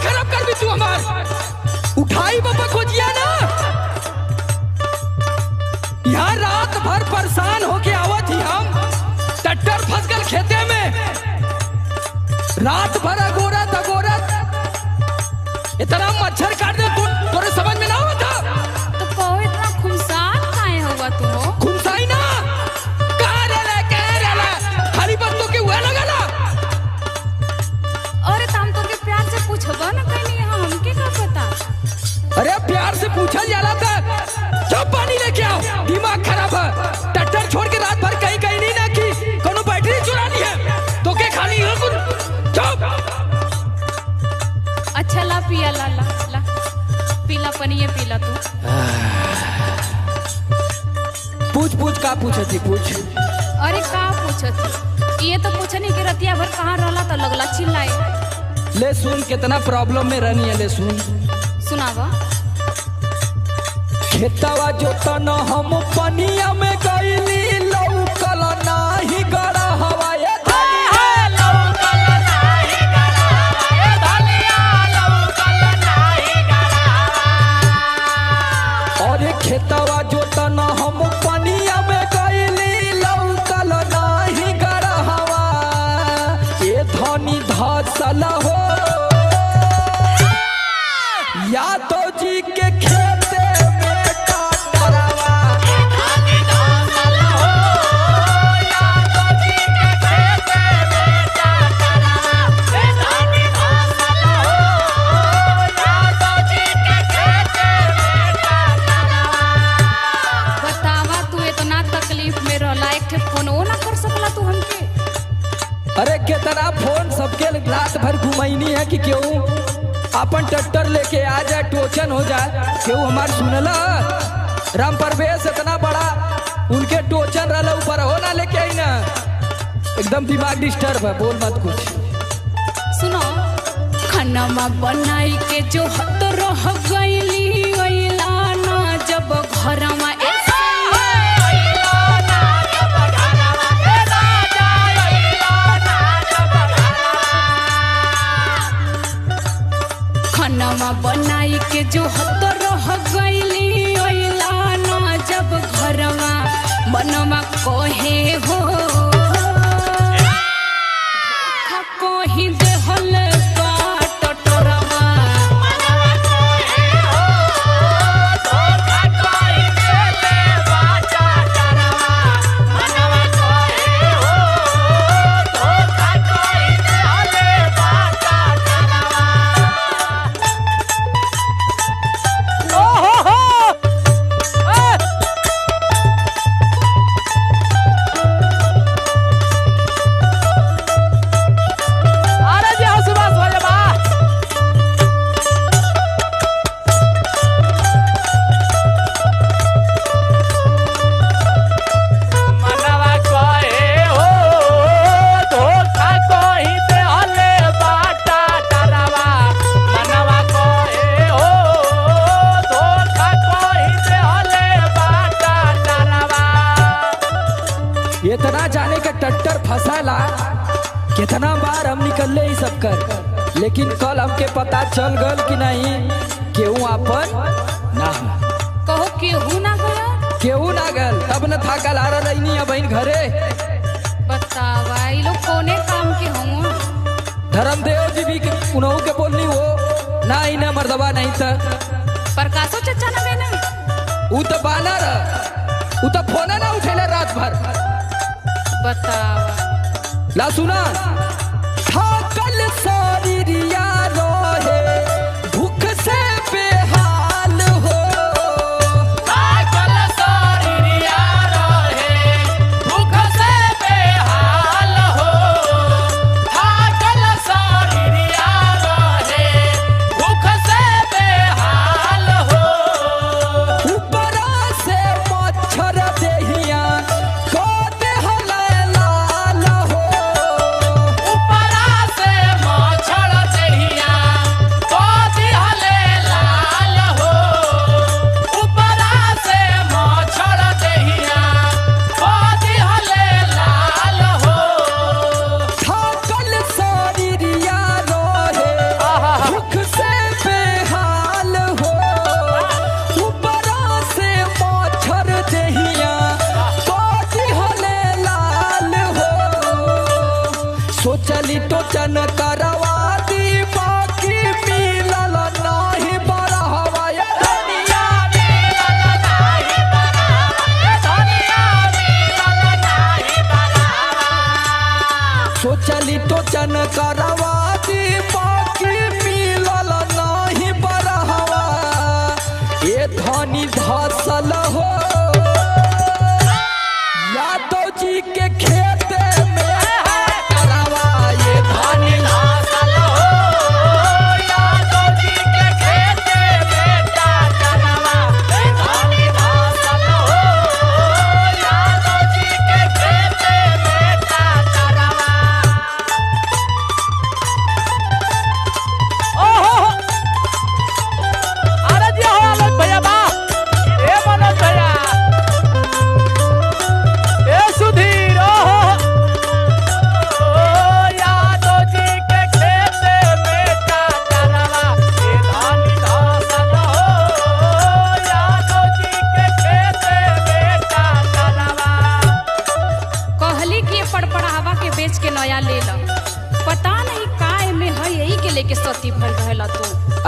खराब कर भी तू हमार उठाई बाबा खोजिया ना। यहाँ रात भर परेशान होके आवत ही हम, ट्रैक्टर फंस गल खेते में, रात भर अगोरत अगोरत इतना मच्छर काट दे तोरे समझ में ना होता। तो कहो इतना खुमसान काहे हुआ तू हो? खुमसाई ना कहाँ रहला खाली बंदों के हुआ लगला। अरे तम तो के प्यार से पूछबा ना कहीं यहाँ हमके का पता। अरे प्यार से पूछल जाला था, जब पानी लेके आओ, दिमाग खराब है। ट्रैक्टर छोड़ के रात भर कहीं कहीं नहीं ना की कोनो बैटरी चुरानी है तो के खाली है कुछ चुप। अच्छा ला पिया ला ला ला पीला पनिए पीला तू। पूछ पूछ का पूछे थी पूछ। अरे का पूछत ये तो पूछनी कि रतिया भर कहाँ रहला तो लगला चिल्लाए। ले सुन कितना प्रॉब्लम में रहनी है, ले सुन सुनावा। खेतवा जोतन हम पनिया में गईली लौकल नाही गड़ा हवा ये धनिया लौकल नाही गड़ा हवा ये धनिया लौकल नाही गड़ा हवा। और खेतवा जोतन हम पनिया में गईली लौकल नाही गड़ा हवा ये धनी धसल हो या तो जी के खेते में काटरवा धनी धसल हो या तो जी के खेते में काटरवा धनी धसल हो या तो जी के खेते में काटरवा। बतावा तू इतना तकलीफ में रहला एक ठे फोनो ना कर सकला तू हमके। अरे कितना फोन सबके रात भर घुमैनी है कि क्यों अपन ट्रैक्टर लेके आ जाए टोचन हो जाए, क्यों हमार सुनला। राम परवेश इतना बड़ा उनके टोचन रहला ऊपर हो ना लेके आई ना, एकदम दिमाग डिस्टर्ब है, बोल मत कुछ। सुनो खाना बनाई के जो हत रह गईली अइला ना जब घरमा खाना बनाई के जो हत रह गईली अइला ना जब घरमा मनवा कहे हो धोखा कहीं देहल बाट टोरवा मनवा कहे हो धोखा कहीं देले बाट टोरवा मनवा कहे हो धोखा कहीं देले बाट टोरवा। इतना जाने का ट्रैक्टर फंसाला कितना बार हम निकलले ही सब कर, लेकिन कल हमके पता चल गल कि नहीं केहू अपन ना कहो केहू ना गया केहू ना गल, तब न था कल आ रही है बहन घरे। बतावा ये लोग कोने काम के होंगे। धर्मदेव जी भी उन्हों के बोलनी हो ना ही ना मर्दबा नहीं था प्रकाशो चचा ना बेना उ तो बानर उ तो फोन ना उठेले रात भर। बतावा ला सुना थाकल शरीरिया रोहे भूख से बेहाल हो थाकल शरीरिया रोहे भूख से बेहाल हो थाकल शरीरिया रोहे भूख से बेहाल हो ऊपरा से मच्छर देहिया को देहला लाल हो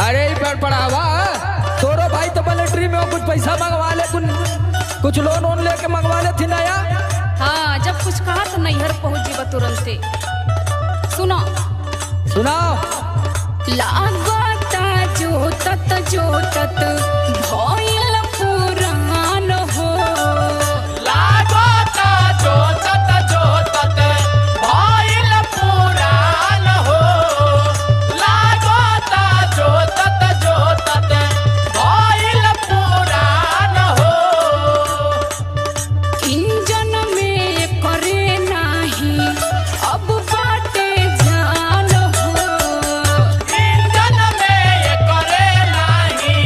अरे पढ़ावा तोरो भाई तो मिलिट्री में हो, कुछ पैसा मंगवा ले, कुछ लोन वोन लेके मंगवा ले थी नया। हाँ जब कुछ कहा तो नैहर पहुंच जीवा तुरंते। सुनो सुनाओ। लागता जोतत जोतत भइल पुरान हो। लागता जोतत जोतत भइल पुरान हो। लागता जोतत जोतत भइल पुरान हो। इंजन में करे नाही अब बाटे जान हो। इंजन में करे नाही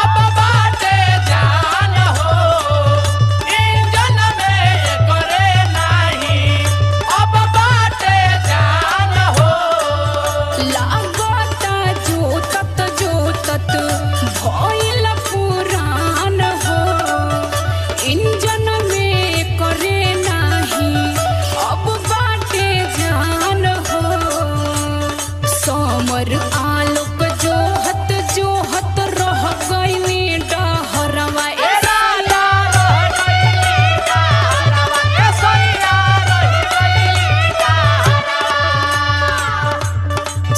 अब बाटे जान हो। इंजन में करे नाही अब बाटे जान हो। लागता जोतत जोतत भइल पुरान हो। इंजन में करे नाही अब बाटे जान हो। समर आलोक जोहत जोहत रह गइली डहरवा। ए साला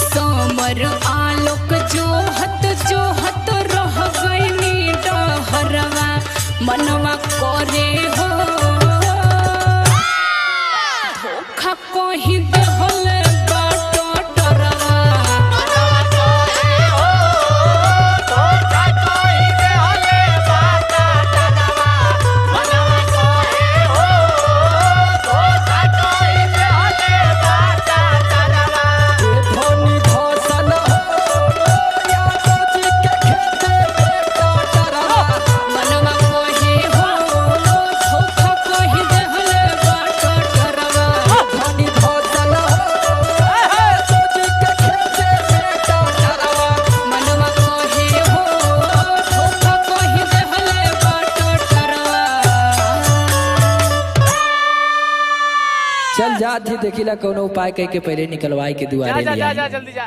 समर आलोक जोहत जोहत रह गइली डहरवा। मनवा करे हो धोखा कही देहल बाटो डरवा। धोनी धौसल हो यादव जी के खेते में टटरवा। मनवा कहे हो धोखा कही देहल बाटो डरवा। धोनी धौसल हो यादव जी के खेते में टटरवा। मनवा कहे हो धोखा कही देहल बाटो डरवा। चल जा थी देखिला कोनो उपाय कह के पहले निकलवाई के दुआरे जा लिया। जा जल्दी जा।